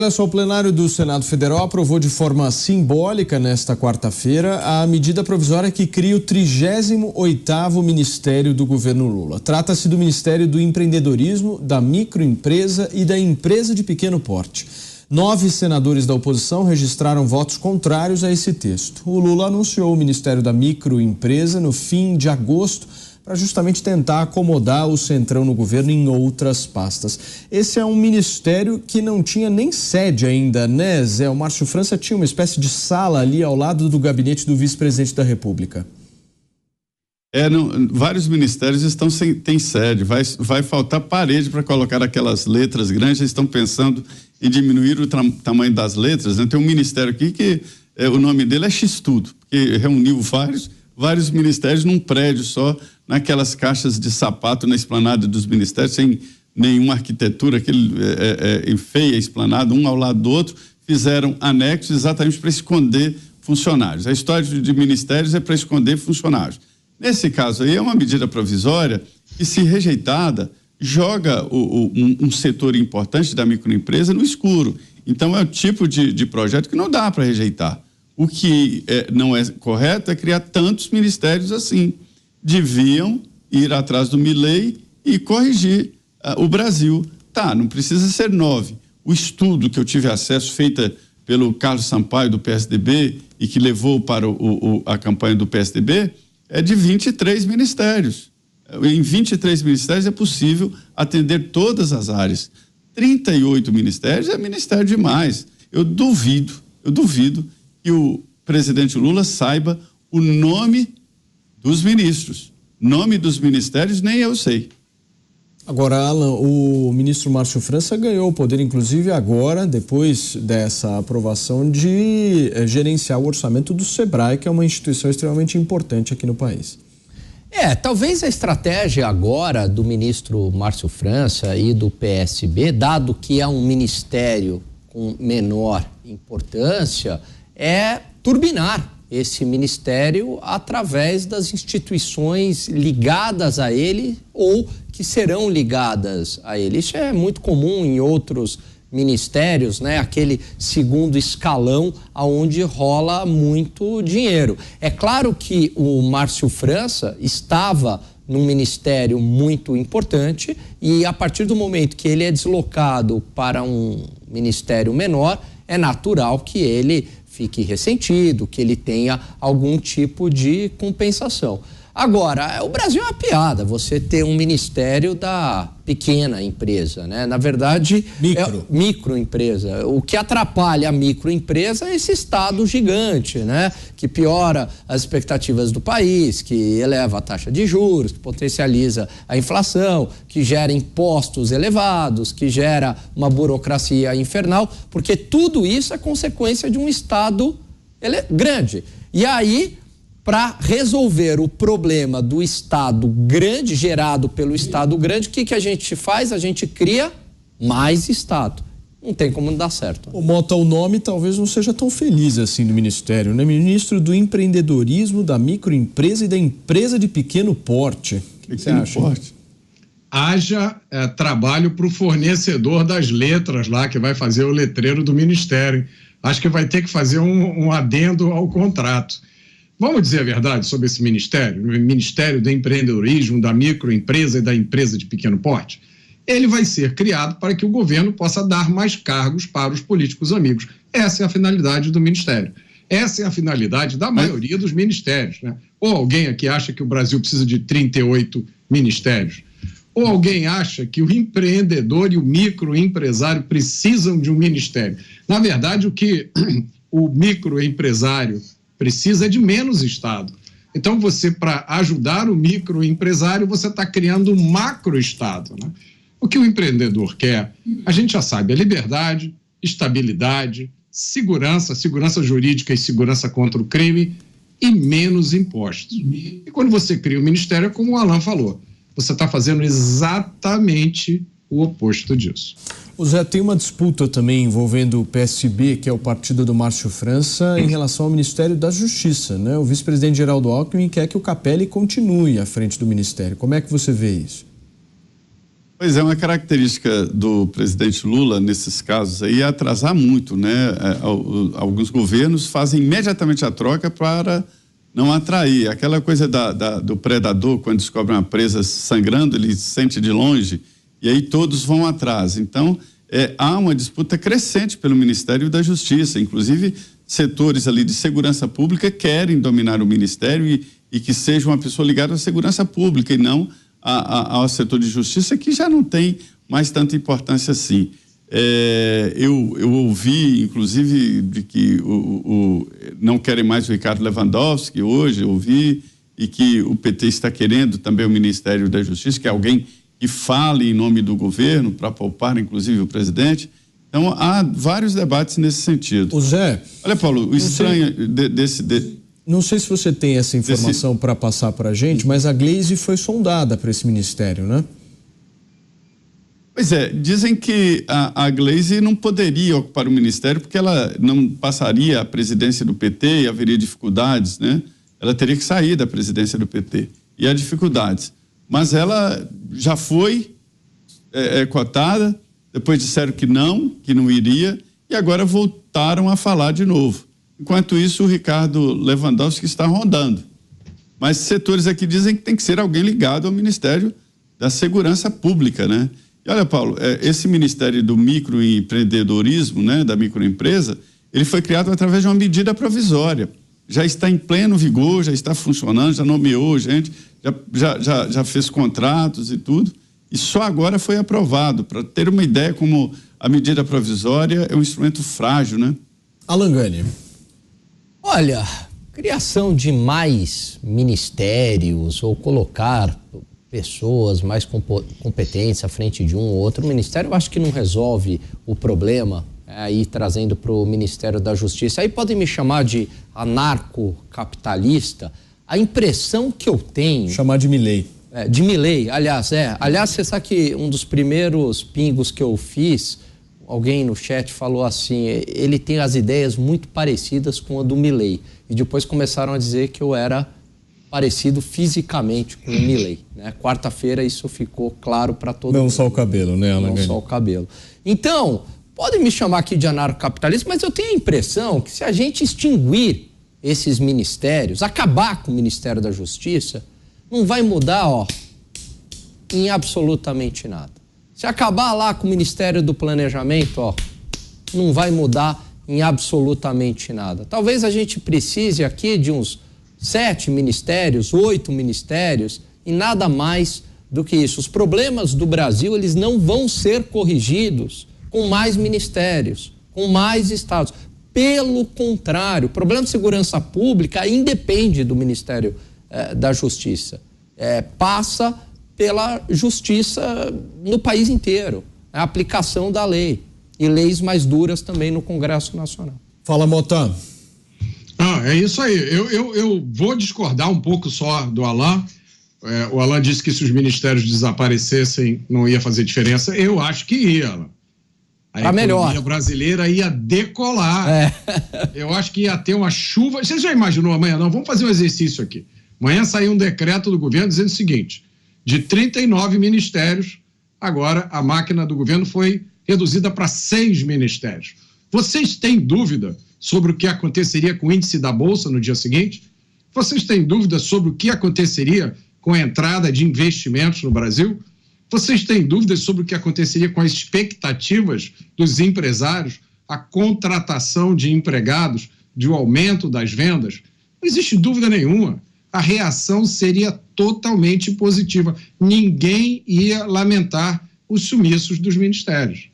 Olha só, o plenário do Senado Federal aprovou de forma simbólica nesta quarta-feira a medida provisória que cria o 38º Ministério do governo Lula. Trata-se do Ministério do Empreendedorismo, da Microempresa e da Empresa de Pequeno Porte. 9 senadores da oposição registraram votos contrários a esse texto. O Lula anunciou o Ministério da Microempresa no fim de agosto para justamente tentar acomodar o Centrão no governo em outras pastas. Esse é um ministério que não tinha nem sede ainda, né, Zé? O Márcio França tinha uma espécie de sala ali ao lado do gabinete do vice-presidente da República. Vários ministérios têm sede, vai faltar parede para colocar aquelas letras grandes. Eles estão pensando em diminuir o tamanho das letras, né? Tem um ministério aqui que o nome dele é X-Tudo, que reuniu vários ministérios num prédio só, naquelas caixas de sapato na esplanada dos ministérios, sem nenhuma arquitetura, enfeia a esplanada, um ao lado do outro, fizeram anexos exatamente para esconder funcionários. A história de ministérios é para esconder funcionários. Nesse caso aí é uma medida provisória que, se rejeitada, joga um setor importante da microempresa no escuro. Então é o tipo de projeto que não dá para rejeitar. O que não é correto é criar tantos ministérios assim. Deviam ir atrás do Milei e corrigir o Brasil. Não precisa ser 9. O estudo que eu tive acesso, feita pelo Carlos Sampaio, do PSDB, e que levou para a campanha do PSDB, é de 23 ministérios. Em 23 ministérios é possível atender todas as áreas. 38 ministérios é ministério demais. Eu duvido que o presidente Lula saiba o nome dos ministros. Nome dos ministérios nem eu sei. Agora, Alan, o ministro Márcio França ganhou o poder, inclusive agora, depois dessa aprovação, de gerenciar o orçamento do Sebrae, que é uma instituição extremamente importante aqui no país. Talvez a estratégia agora do ministro Márcio França e do PSB, dado que é um ministério com menor importância, é turbinar esse ministério através das instituições ligadas a ele ou que serão ligadas a ele. Isso é muito comum em outros ministérios, né? Aquele segundo escalão aonde rola muito dinheiro. É claro que o Márcio França estava num ministério muito importante e, a partir do momento que ele é deslocado para um ministério menor, é natural que ele fique ressentido, que ele tenha algum tipo de compensação. Agora, o Brasil é uma piada, você ter um ministério da pequena empresa, né? Na verdade, microempresa. O que atrapalha a microempresa é esse Estado gigante, né? Que piora as expectativas do país, que eleva a taxa de juros, que potencializa a inflação, que gera impostos elevados, que gera uma burocracia infernal, porque tudo isso é consequência de um Estado grande. E aí, para resolver o problema do Estado grande, gerado pelo Estado grande, o que a gente faz? A gente cria mais Estado. Não tem como dar certo. O Mota, o nome talvez não seja tão feliz assim no Ministério, né? Ministro do Empreendedorismo, da Microempresa e da Empresa de Pequeno Porte. O que você acha? Haja trabalho para o fornecedor das letras lá, que vai fazer o letreiro do Ministério. Acho que vai ter que fazer um adendo ao contrato. Vamos dizer a verdade sobre esse ministério, o Ministério do Empreendedorismo, da Microempresa e da Empresa de Pequeno Porte? Ele vai ser criado para que o governo possa dar mais cargos para os políticos amigos. Essa é a finalidade do ministério. Essa é a finalidade da maioria dos ministérios, né? Ou alguém aqui acha que o Brasil precisa de 38 ministérios? Ou alguém acha que o empreendedor e o microempresário precisam de um ministério? Na verdade, o que o microempresário precisa de menos Estado. Então, para ajudar o microempresário, você está criando um macro-Estado, né? O que o empreendedor quer, a gente já sabe, é liberdade, estabilidade, segurança jurídica e segurança contra o crime e menos impostos. E quando você cria o ministério, como o Alan falou, você está fazendo exatamente o oposto disso. O Zé, tem uma disputa também envolvendo o PSB, que é o partido do Márcio França, em relação ao Ministério da Justiça, né? O vice-presidente Geraldo Alckmin quer que o Capelli continue à frente do ministério. Como é que você vê isso? Pois é, uma característica do presidente Lula nesses casos aí é atrasar muito, né? Alguns governos fazem imediatamente a troca para não atrair. Aquela coisa do predador, quando descobre uma presa sangrando, ele sente de longe e aí todos vão atrás. Então, há uma disputa crescente pelo Ministério da Justiça, inclusive setores ali de segurança pública querem dominar o Ministério e que seja uma pessoa ligada à segurança pública e não ao setor de justiça, que já não tem mais tanta importância assim. Eu ouvi, inclusive, de que não querem mais o Ricardo Lewandowski hoje, ouvi, e que o PT está querendo também o Ministério da Justiça, que é alguém que fale em nome do governo, para poupar, inclusive, o presidente. Então, há vários debates nesse sentido. O Zé... Olha, Paulo, o estranho Não sei se você tem essa informação para passar para a gente, mas a Gleisi foi sondada para esse ministério, né? Pois é, dizem que a Gleisi não poderia ocupar o ministério porque ela não passaria a presidência do PT e haveria dificuldades, né? Ela teria que sair da presidência do PT e há dificuldades. Mas ela já foi cotada, depois disseram que não iria e agora voltaram a falar de novo. Enquanto isso, o Ricardo Lewandowski está rondando. Mas setores aqui dizem que tem que ser alguém ligado ao Ministério da Segurança Pública, né? E olha, Paulo, esse Ministério do Microempreendedorismo, né, da microempresa, ele foi criado através de uma medida provisória. Já está em pleno vigor, já está funcionando, já nomeou gente, já fez contratos e tudo. E só agora foi aprovado. Para ter uma ideia como a medida provisória é um instrumento frágil, né? Alan Gani. Olha, criação de mais ministérios ou colocar pessoas mais competentes à frente de um ou outro ministério, eu acho que não resolve o problema, aí trazendo para o Ministério da Justiça. Aí podem me chamar de anarcocapitalista. A impressão que eu tenho... Chamar de Milei. De Milei, aliás, você sabe que um dos primeiros pingos que eu fiz, alguém no chat falou assim, ele tem as ideias muito parecidas com a do Milei. E depois começaram a dizer que eu era parecido fisicamente com o Milei, né? Quarta-feira isso ficou claro para todo mundo. Não só o cabelo, né, Alan Gani? Não só o cabelo. Então, podem me chamar aqui de anarcocapitalista, mas eu tenho a impressão que se a gente extinguir esses ministérios, acabar com o Ministério da Justiça, não vai mudar, em absolutamente nada. Se acabar lá com o Ministério do Planejamento, não vai mudar em absolutamente nada. Talvez a gente precise aqui de uns 7 ministérios, 8 ministérios e nada mais do que isso. Os problemas do Brasil, eles não vão ser corrigidos com mais ministérios, com mais estados. Pelo contrário, o problema de segurança pública independe do Ministério da Justiça. Passa pela justiça no país inteiro, a aplicação da lei e leis mais duras também no Congresso Nacional. Fala, Mota. É isso aí. Eu vou discordar um pouco só do Alan. O Alan disse que se os ministérios desaparecessem não ia fazer diferença. Eu acho que ia, Alan. A economia brasileira ia decolar. Eu acho que ia ter uma chuva. Você já imaginou amanhã? Não, vamos fazer um exercício aqui. Amanhã saiu um decreto do governo dizendo o seguinte: de 39 ministérios, agora a máquina do governo foi reduzida para 6 ministérios. Vocês têm dúvida sobre o que aconteceria com o índice da Bolsa no dia seguinte? Vocês têm dúvida sobre o que aconteceria com a entrada de investimentos no Brasil? Vocês têm dúvidas sobre o que aconteceria com as expectativas dos empresários, a contratação de empregados, de um aumento das vendas? Não existe dúvida nenhuma. A reação seria totalmente positiva. Ninguém ia lamentar os sumiços dos ministérios.